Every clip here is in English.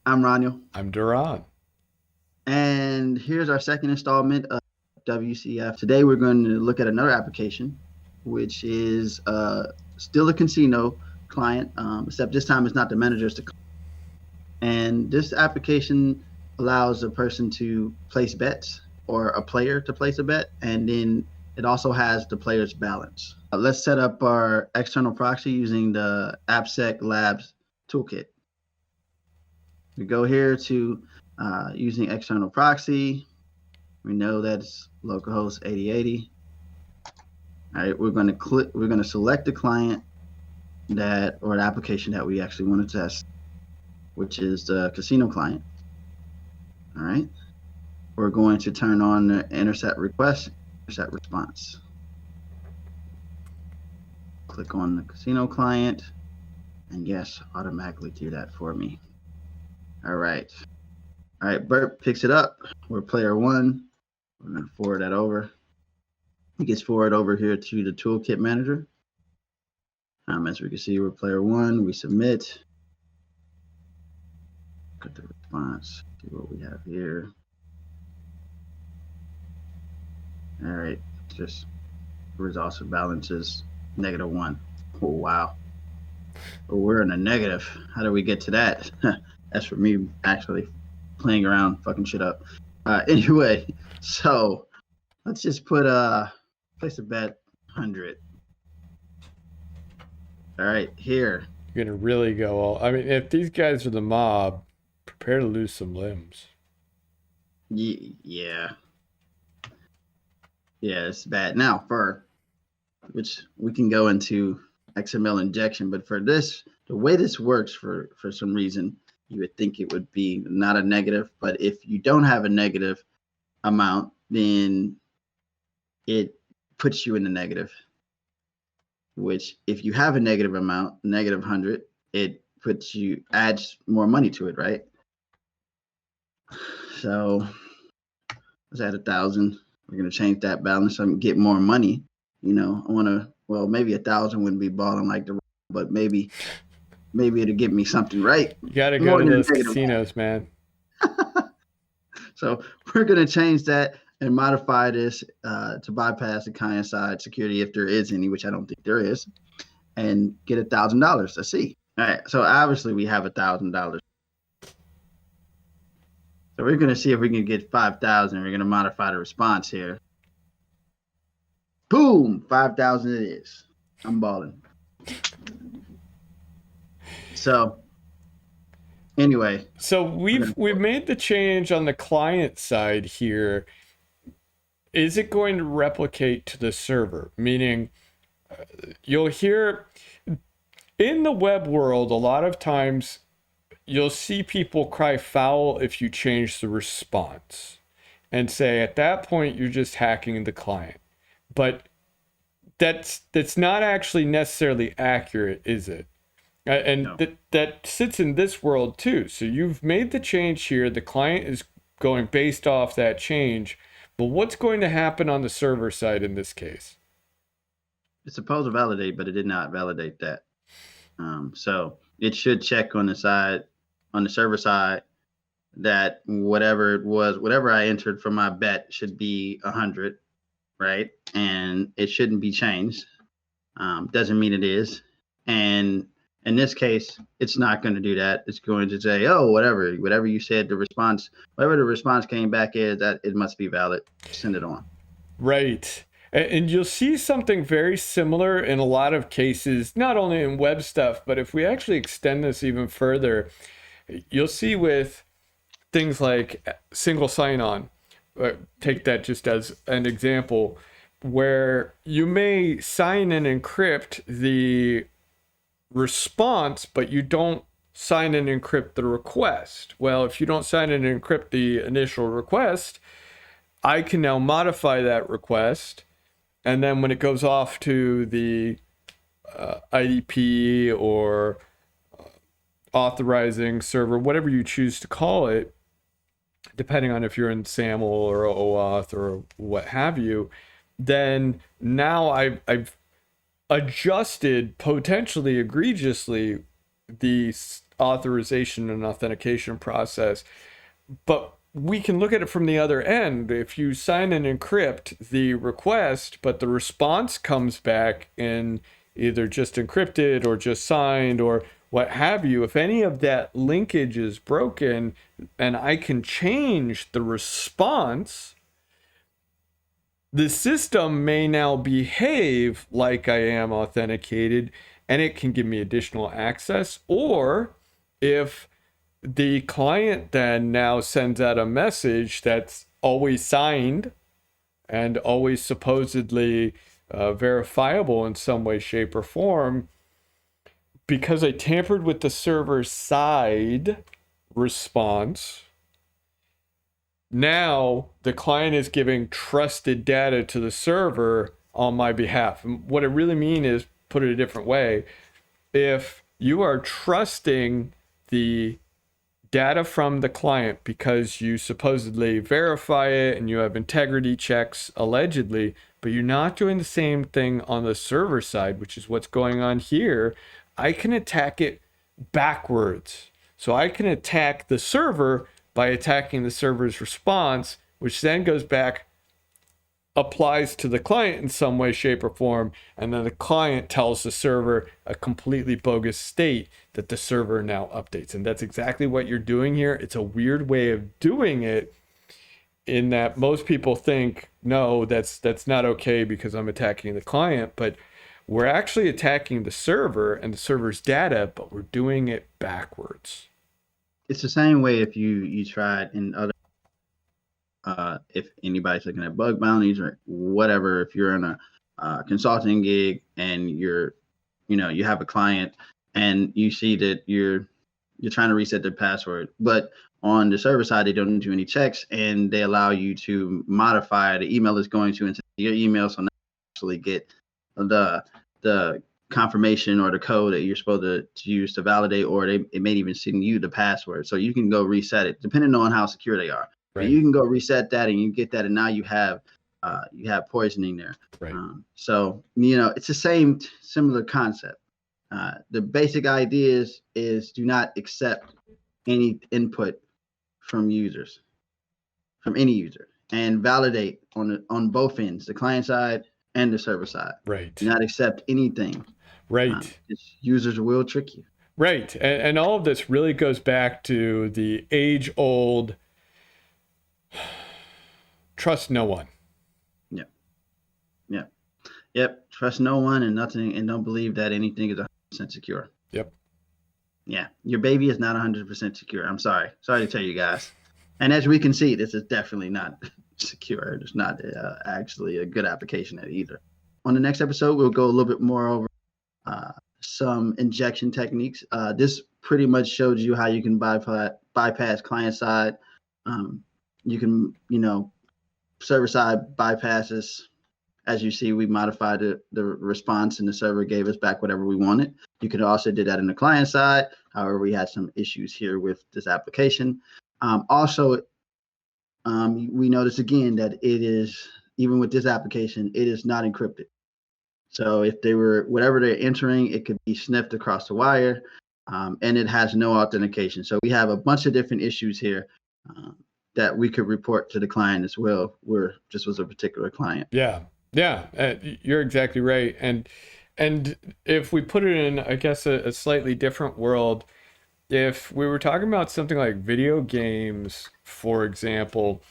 I'm Roniel, I'm Duran. and here's our second installment of WCF. Today, we're going to look at another application, which is still a casino client, except this time it's not the manager's the client. And this application allows a person to place bets or a player to place a bet, and then it also has the player's balance. Let's set up our external proxy using the AppSec Labs Toolkit. We go here to using external proxy. We know that's localhost 8080. All right, we're going to select the client or the application that we actually want to test, which is the casino client. All right, we're going to turn on the intercept request, intercept response. Click on the casino client, and yes, automatically do that for me. All right, Burp picks it up. We're player one. We're going to forward that over. It gets forwarded over here to the toolkit manager. As we can see, we're player one. We submit. Look at the response. See what we have here. All right, just results of balances -1. Oh wow. Oh, we're in a negative. How do we get to that? That's for me actually playing around, fucking shit up. Anyway, so let's just put place a bet 100. All right, here. You're gonna really go all. I mean, if these guys are the mob, prepare to lose some limbs. Yeah, it's bad. Now which we can go into XML injection, but for this, the way this works, for some reason, you would think it would be not a negative, but if you don't have a negative amount, then it puts you in the negative. Which, if you have a negative amount, -100, it adds more money to it, right? So let's add 1,000. We're gonna change that balance so I can get more money. I want to. Well, maybe 1,000 wouldn't be balling like the, but maybe it'll give me something, right? You gotta go to those casinos, man. So we're gonna change that and modify this to bypass the client-side security if there is any, which I don't think there is, and get $1,000. Let's see. All right, so obviously we have $1,000. So we're gonna see if we can get 5,000. We're gonna modify the response here. Boom, 5,000 it is. I'm balling. So anyway, so we've made the change on the client side here. Is it going to replicate to the server? Meaning, you'll hear in the web world a lot of times you'll see people cry foul if you change the response and say at that point you're just hacking the client. But that's not actually necessarily accurate, is it? And no. that sits in this world too. So you've made the change here. The client is going based off that change. But what's going to happen on the server side in this case? It's supposed to validate, but it did not validate that. So it should check on the server side, that whatever I entered for my bet should be 100, right? And it shouldn't be changed. Doesn't mean it is. And in this case, it's not going to do that. It's going to say, oh, whatever you said, whatever the response came back is, that it must be valid. Send it on. Right. And you'll see something very similar in a lot of cases, not only in web stuff, but if we actually extend this even further, you'll see with things like single sign-on, take that just as an example, where you may sign and encrypt the response, but you don't sign and encrypt the request. Well, if you don't sign and encrypt the initial request, I can now modify that request, and then when it goes off to the IDP or authorizing server, whatever you choose to call it, depending on if you're in SAML or OAuth or what have you, then now I've adjusted potentially egregiously the authorization and authentication process. But we can look at it from the other end. If you sign and encrypt the request, but the response comes back in either just encrypted or just signed or what have you, if any of that linkage is broken and I can change the response, the system may now behave like I am authenticated and it can give me additional access. Or if the client then now sends out a message that's always signed and always supposedly verifiable in some way, shape, or form, because I tampered with the server side response, now the client is giving trusted data to the server on my behalf. And what I really mean is, put it a different way, if you are trusting the data from the client because you supposedly verify it and you have integrity checks allegedly, but you're not doing the same thing on the server side, which is what's going on here, I can attack it backwards. So I can attack the server by attacking the server's response, which then goes back, applies to the client in some way, shape, or form, and then the client tells the server a completely bogus state that the server now updates. And that's exactly what you're doing here. It's a weird way of doing it, in that most people think, no, that's not okay because I'm attacking the client, but we're actually attacking the server and the server's data, but we're doing it backwards. It's the same way if you tried in other, if anybody's looking at bug bounties or whatever, if you're in a consulting gig and you have a client and you see that you're trying to reset their password, but on the server side, they don't do any checks and they allow you to modify the email that's going to into your email. So now you actually get the confirmation or the code that you're supposed to use to validate, or it may even send you the password. So you can go reset it depending on how secure they are. Right. But you can go reset that and you get that, and now you have poisoning there. Right. So it's the same similar concept. The basic idea is do not accept any input from any user, and validate on both ends, the client side and the server side. Right. Do not accept anything. Right. Users will trick you. Right. And all of this really goes back to the age-old trust no one. Yep. Trust no one and nothing, and don't believe that anything is 100% secure. Yep. Yeah. Your baby is not 100% secure. I'm sorry. Sorry to tell you guys. And as we can see, this is definitely not secure. It's not actually a good application either. On the next episode, we'll go a little bit more over some injection techniques. This pretty much shows you how you can bypass client side. You can, server side bypasses. As you see, we modified the response and the server gave us back whatever we wanted. You could also do that in the client side. However, we had some issues here with this application. Also, we notice again that it is, even with this application, it is not encrypted. So if whatever they're entering, it could be sniffed across the wire, and it has no authentication. So we have a bunch of different issues here that we could report to the client as well, where this was a particular client. Yeah, you're exactly right. And if we put it in, I guess, a slightly different world, if we were talking about something like video games, for example,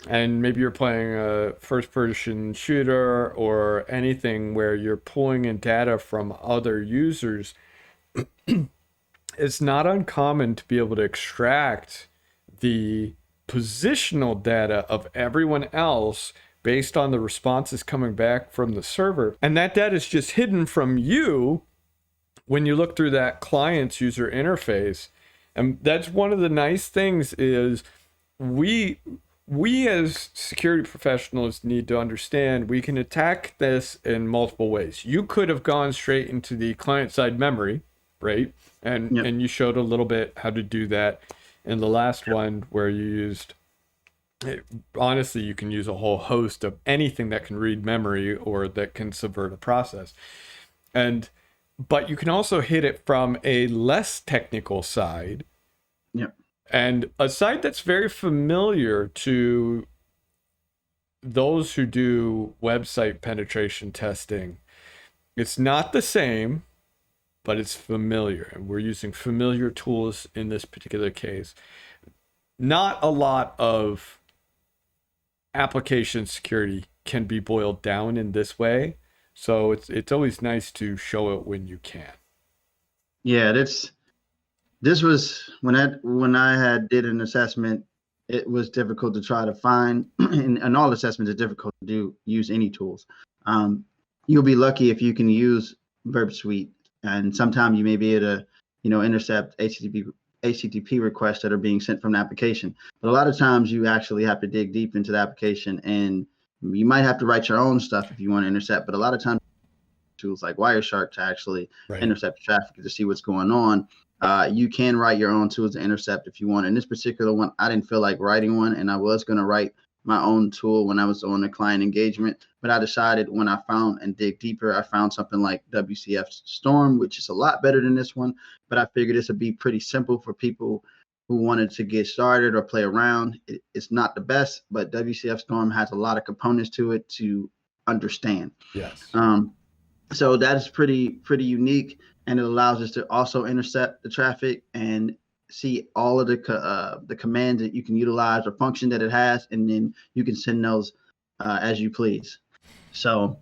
and maybe you're playing a first-person shooter or anything where you're pulling in data from other users, it's not uncommon to be able to extract the positional data of everyone else based on the responses coming back from the server. And that data is just hidden from you when you look through that client's user interface. And that's one of the nice things is we as security professionals need to understand we can attack this in multiple ways. You could have gone straight into the client-side memory, right? And Yep. And you showed a little bit how to do that in the last one where you used, honestly, you can use a whole host of anything that can read memory or that can subvert a process. And but you can also hit it from a less technical side. Yep. And a side that's very familiar to those who do website penetration testing. It's not the same, but it's familiar. And we're using familiar tools in this particular case. Not a lot of application security can be boiled down in this way. So it's always nice to show it when you can. Yeah, this was when I had did an assessment. It was difficult to try to find, and all assessments are difficult to use any tools. You'll be lucky if you can use Burp Suite, and sometimes you may be able to, intercept HTTP requests that are being sent from the application. But a lot of times you actually have to dig deep into the application, and you might have to write your own stuff if you want to intercept. But a lot of times tools like Wireshark to actually intercept traffic to see what's going on. You can write your own tools to intercept if you want. In this particular one, I didn't feel like writing one, and I was going to write my own tool when I was on the client engagement. But I decided when I found and dig deeper, I found something like WCF Storm, which is a lot better than this one. But I figured this would be pretty simple for people who wanted to get started or play around. It's not the best, but WCF Storm has a lot of components to it to understand. Yes. So that is pretty unique, and it allows us to also intercept the traffic and see all of the commands that you can utilize or function that it has, and then you can send those as you please. So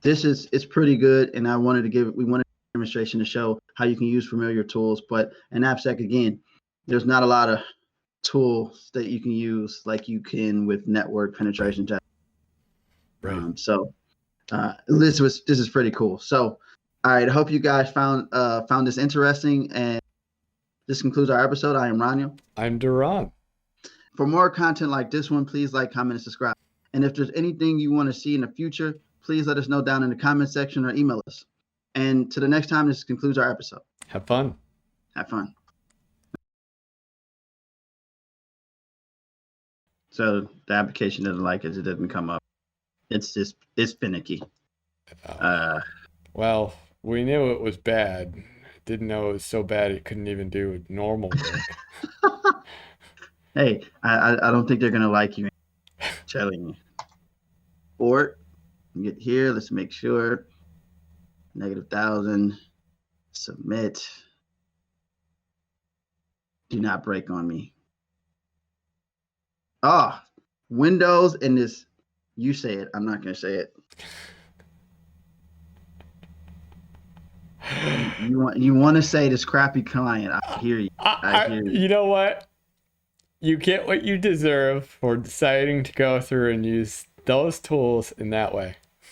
it's pretty good, and we wanted a demonstration to show how you can use familiar tools. But in AppSec, again, there's not a lot of tools that you can use like you can with network penetration testing. Right. This is pretty cool. So, all right, I hope you guys found this interesting, and this concludes our episode. I am Roniel. I'm Duran. For more content like this one, please like, comment, and subscribe. And if there's anything you want to see in the future, please let us know down in the comment section or email us. And to the next time, this concludes our episode. Have fun. Have fun. So the application doesn't like it. It doesn't come up. It's finicky. Well, we knew it was bad. Didn't know it was so bad it couldn't even do normal work. Hey, I don't think they're gonna like you. I'm telling you. Or get here. Let's make sure. -1,000. Submit. Do not break on me. Windows and this. You say it. I'm not gonna say it. You want to say this crappy client? I hear you. I hear you. You know what? You get what you deserve for deciding to go through and use those tools in that way.